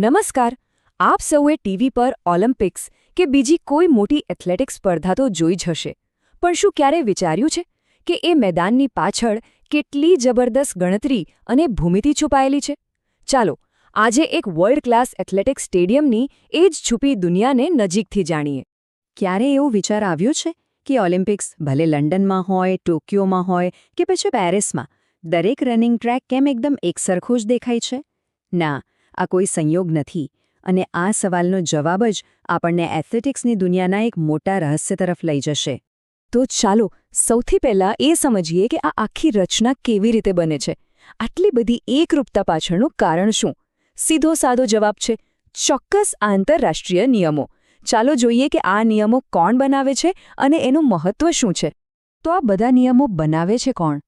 નમસ્કાર. આપ સૌએ ટીવી પર ઓલિમ્પિક્સ કે બીજી કોઈ મોટી એથ્લેટિક્સ સ્પર્ધા તો જોઈ જ હશે, પણ શું ક્યારેય વિચાર્યું છે કે એ મેદાનની પાછળ કેટલી જબરદસ્ત ગણતરી અને ભૂમિતિ છુપાયેલી છે? ચાલો આજે એક વર્લ્ડ ક્લાસ એથ્લેટિક્સ સ્ટેડિયમની એ જ છુપી દુનિયાને નજીકથી જાણીએ. ક્યારે એવો વિચાર આવ્યો છે કે ઓલિમ્પિક્સ ભલે લંડનમાં હોય, ટોક્યોમાં હોય કે પછી પેરિસમાં, દરેક રનિંગ ટ્રેક કેમ એકદમ એકસરખો જ દેખાય છે? ના, આ કોઈ સંયોગ નથી, અને આ સવાલનો જવાબ જ આપણને એથ્લેટિક્સની દુનિયાના એક મોટા રહસ્ય તરફ લઈ જશે. તો ચાલો સૌથી પહેલાં એ સમજીએ કે આ આખી રચના કેવી રીતે બને છે. આટલી બધી એકરૂપતા પાછળનું કારણ શું? સીધો સાદો જવાબ છે ચોક્કસ આંતરરાષ્ટ્રીય નિયમો. ચાલો જોઈએ કે આ નિયમો કોણ બનાવે છે અને એનું મહત્વ શું છે. તો આ બધા નિયમો બનાવે છે કોણ?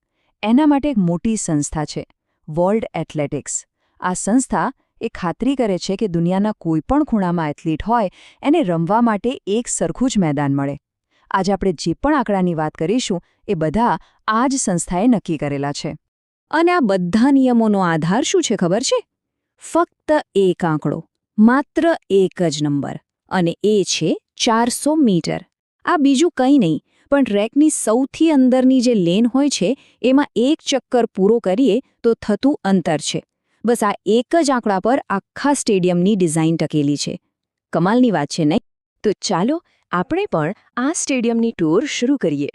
એના માટે એક મોટી સંસ્થા છે, વર્લ્ડ એથ્લેટિક્સ. આ સંસ્થા એ ખાતરી કરે છે કે દુનિયાના કોઈપણ ખૂણામાં એથ્લીટ હોય એને રમવા માટે એક સરખું જ મેદાન મળે. આજે આપણે જે પણ આંકડાની વાત કરીશું એ બધા આ જ સંસ્થાએ નક્કી કરેલા છે. અને આ બધા નિયમોનો આધાર શું છે ખબર છે? ફક્ત એક આંકડો, માત્ર એક જ નંબર, અને એ છે 400 મીટર. આ બીજું કંઈ નહીં પણ ટ્રેકની સૌથી અંદરની જે લેન હોય છે એમાં એક ચક્કર પૂરો કરીએ તો થતું અંતર છે. બસ આ એક જ આંકડા પર આખા સ્ટેડિયમની ડિઝાઇન ટકેલી છે. કમાલની વાત છે નહીં? તો ચાલો આપણે પણ આ સ્ટેડિયમની ટૂર શરૂ કરીએ.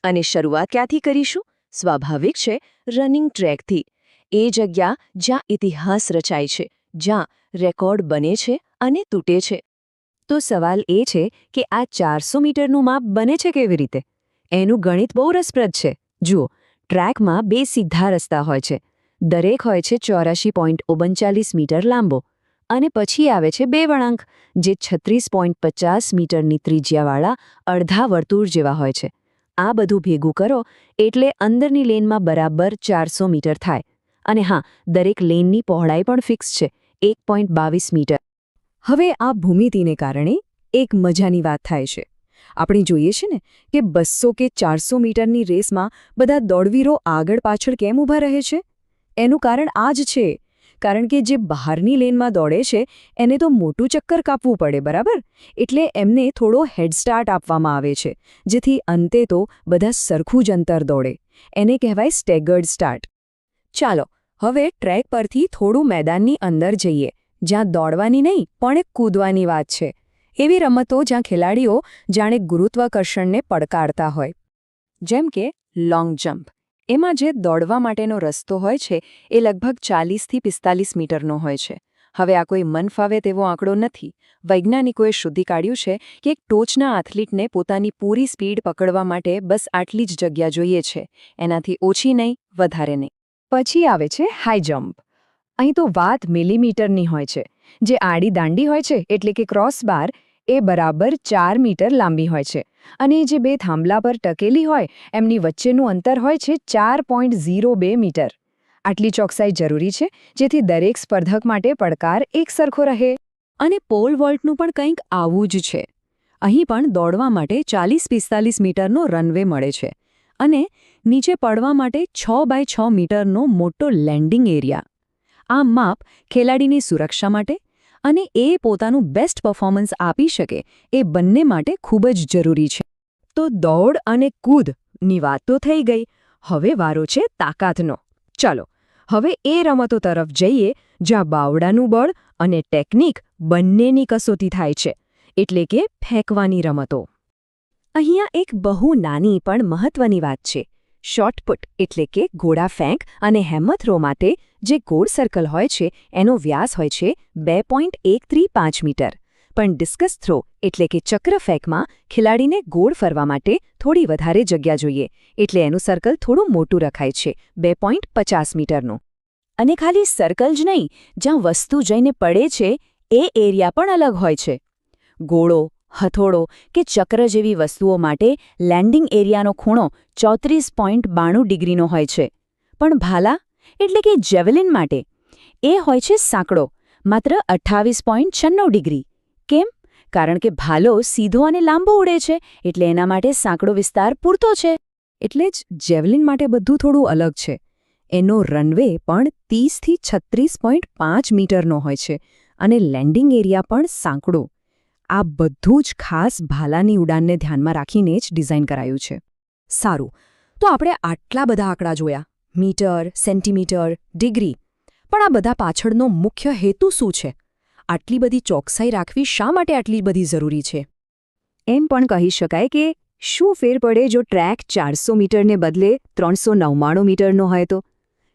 અને શરૂઆત ક્યાંથી કરીશું? સ્વાભાવિક છે, રનિંગ ટ્રેકથી. એ જગ્યા જ્યાં ઇતિહાસ રચાય છે, જ્યાં રેકોર્ડ બને છે અને તૂટે છે. તો સવાલ એ છે કે આ 400 મીટરનું માપ બને છે કેવી રીતે? એનું ગણિત બહુ રસપ્રદ છે. જુઓ, ટ્રેકમાં બે સીધા રસ્તા હોય છે. દરેક હોય છે 84.39 મીટર લાંબો, અને પછી આવે છે બે વળાંક જે 36.50 મીટરની ત્રિજ્યાવાળા અડધા વર્તુળ જેવા હોય છે. આ બધું ભેગું કરો એટલે અંદરની લેનમાં બરાબર 400 મીટર થાય. અને હા, દરેક લેનની પહોળાઈ પણ ફિક્સ છે, 1.22 મીટર. હવે આ ભૂમિતિને કારણે એક મજાની વાત થાય છે. આપણે જોઈએ છે ને કે 200 કે 400 મીટરની રેસમાં બધા દોડવીરો આગળ પાછળ કેમ ઊભા રહે છે? એનું કારણ આ જ છે, કારણ કે જે બહારની લેનમાં દોડે છે એને તો મોટું ચક્કર કાપવું પડે, બરાબર? એટલે એમને થોડો હેડસ્ટાર્ટ આપવામાં આવે છે, જેથી અંતે તો બધા સરખું જ અંતર દોડે. એને કહેવાય સ્ટેગર્ડ સ્ટાર્ટ. ચાલો હવે ટ્રેક પરથી થોડું મેદાનની અંદર જઈએ, જ્યાં દોડવાની નહીં પણ એક કૂદવાની વાત છે. એવી રમતો જ્યાં ખેલાડીઓ જાણે ગુરુત્વાકર્ષણને પડકારતા હોય. જેમ કે લોંગ જમ્પ. એમાં જે દોડવા માટેનો રસ્તો હોય છે એ લગભગ 40થી 45 મીટરનો હોય છે. હવે આ કોઈ મન ફાવે તેવો આંકડો નથી. વૈજ્ઞાનિકોએ શોધી કાઢ્યું છે કે એક ટોચના એથ્લીટને પોતાની પૂરી સ્પીડ પકડવા માટે બસ આટલી જ જગ્યા જોઈએ છે, એનાથી ઓછી નહીં, વધારે નહીં. પછી આવે છે હાઈ જમ્પ. અહીં તો વાત મિલીમીટરની હોય છે. જે આડી દાંડી હોય છે એટલે કે ક્રોસ બાર એ બરાબર 4 મીટર લાંબી હોય છે, અને જે બે થાંભલા પર ટકેલી હોય એમની વચ્ચેનું અંતર હોય છે 4.02 મીટર. આટલી ચોકસાઈ જરૂરી છે જેથી દરેક સ્પર્ધક માટે પડકાર એક સરખો રહે. અને પોલ વોલ્ટનું પણ કંઈક આવું જ છે. અહીં પણ દોડવા માટે 40-45 મીટરનો રનવે મળે છે, અને નીચે પડવા માટે 6x6 મીટરનો મોટો લેન્ડિંગ એરિયા. આ માપ ખેલાડીની સુરક્ષા માટે અને એ પોતાનું બેસ્ટ પરફોર્મન્સ આપી શકે એ બંને માટે ખૂબ જ જરૂરી છે. તો દોડ અને કૂદની વાત તો થઈ ગઈ. હવે વારો છે તાકાતનો. ચાલો હવે એ રમતો તરફ જઈએ જ્યાં બાવડાનું બળ અને ટેકનિક બંનેની કસોટી થાય છે, એટલે કે ફેંકવાની રમતો. અહીંયા એક બહુ નાની પણ મહત્વની વાત છે. શોર્ટપુટ એટલે કે ઘોડા ફેંક અને હેમર થ્રો માટે જે ગોળ સર્કલ હોય છે એનો વ્યાસ હોય છે 2.135 મીટર. પણ ડિસ્કસ થ્રો એટલે કે ચક્ર ફેંકમાં ખેલાડીને ગોળ ફરવા માટે થોડી વધારે જગ્યા જોઈએ, એટલે એનું સર્કલ થોડું મોટું રખાય છે, 2.50 મીટરનું. અને ખાલી સર્કલ જ નહીં, જ્યાં વસ્તુ જઈને પડે છે એ એરિયા પણ અલગ હોય છે. ગોળો, હથોડો કે ચક્ર જેવી વસ્તુઓ માટે લેન્ડિંગ એરિયાનો ખૂણો 34.92 ડિગ્રીનો હોય છે. પણ ભાલા એટલે કે જેવલિન માટે એ હોય છે સાંકડો, માત્ર 28.96 ડિગ્રી. કેમ? કારણ કે ભાલો સીધો અને લાંબો ઉડે છે, એટલે એના માટે સાંકડો વિસ્તાર પૂરતો છે. એટલે જ જેવલિન માટે બધું થોડું અલગ છે. એનો રનવે પણ 30થી 36.5 મીટરનો હોય છે, અને લેન્ડિંગ એરિયા પણ સાંકડો. આ બધું જ ખાસ ભાલાની ઉડાનને ધ્યાનમાં રાખીને જ ડિઝાઇન કરાયું છે. સારું, તો આપણે આટલા બધા આંકડા જોયા, મીટર, સેન્ટીમીટર, ડિગ્રી. પણ આ બધા પાછળનો મુખ્ય હેતુ શું છે? આટલી બધી ચોકસાઈ રાખવી શા માટે આટલી બધી જરૂરી છે? એમ પણ કહી શકાય કે શું ફેર પડે જો ટ્રેક 400 મીટરને બદલે 399 મીટરનો હોય તો?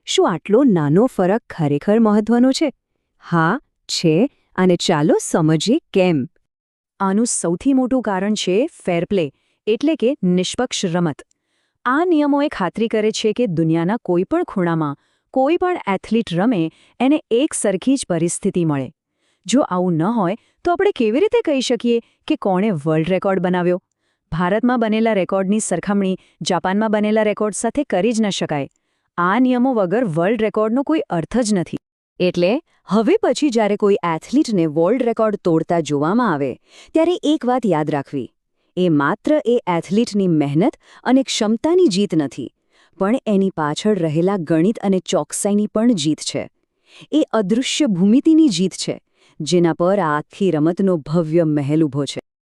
શું આટલો નાનો ફરક ખરેખર મહત્વનો છે? હા, છે, અને ચાલો સમજીએ કેમ. આનું સૌથી મોટું કારણ છે ફેર પ્લે, એટલે કે નિષ્પક્ષ રમત. આ નિયમોએ ખાતરી કરે છે કે દુનિયાના કોઈ પણ ખૂણામાં કોઈ પણ એથ્લીટ રમે એને એક સરખી જ પરિસ્થિતિ મળે. જો આવું ન હોય તો આપણે કેવી રીતે કહી શકીએ કે કોણે વર્લ્ડ રેકોર્ડ બનાવ્યો? ભારતમાં બનેલા રેકોર્ડની સરખામણી જાપાનમાં બનેલા રેકોર્ડ સાથે કરી જ ન શકાય. આ નિયમો વગર વર્લ્ડ રેકોર્ડનો કોઈ અર્થ જ નથી. એટલે હવે પછી જ્યારે કોઈ એથ્લીટને વર્લ્ડ રેકોર્ડ તોડતા જોવામાં આવે ત્યારે એક વાત યાદ રાખવી. એ માત્ર એ એથ્લીટની મહેનત અને ક્ષમતાની જીત નથી, પણ એની પાછળ રહેલા ગણિત અને ચોકસાઈની પણ જીત છે. એ અદૃશ્ય ભૂમિતિની જીત છે જેના પર આ આખી રમતનો ભવ્ય મહેલ ઊભો છે.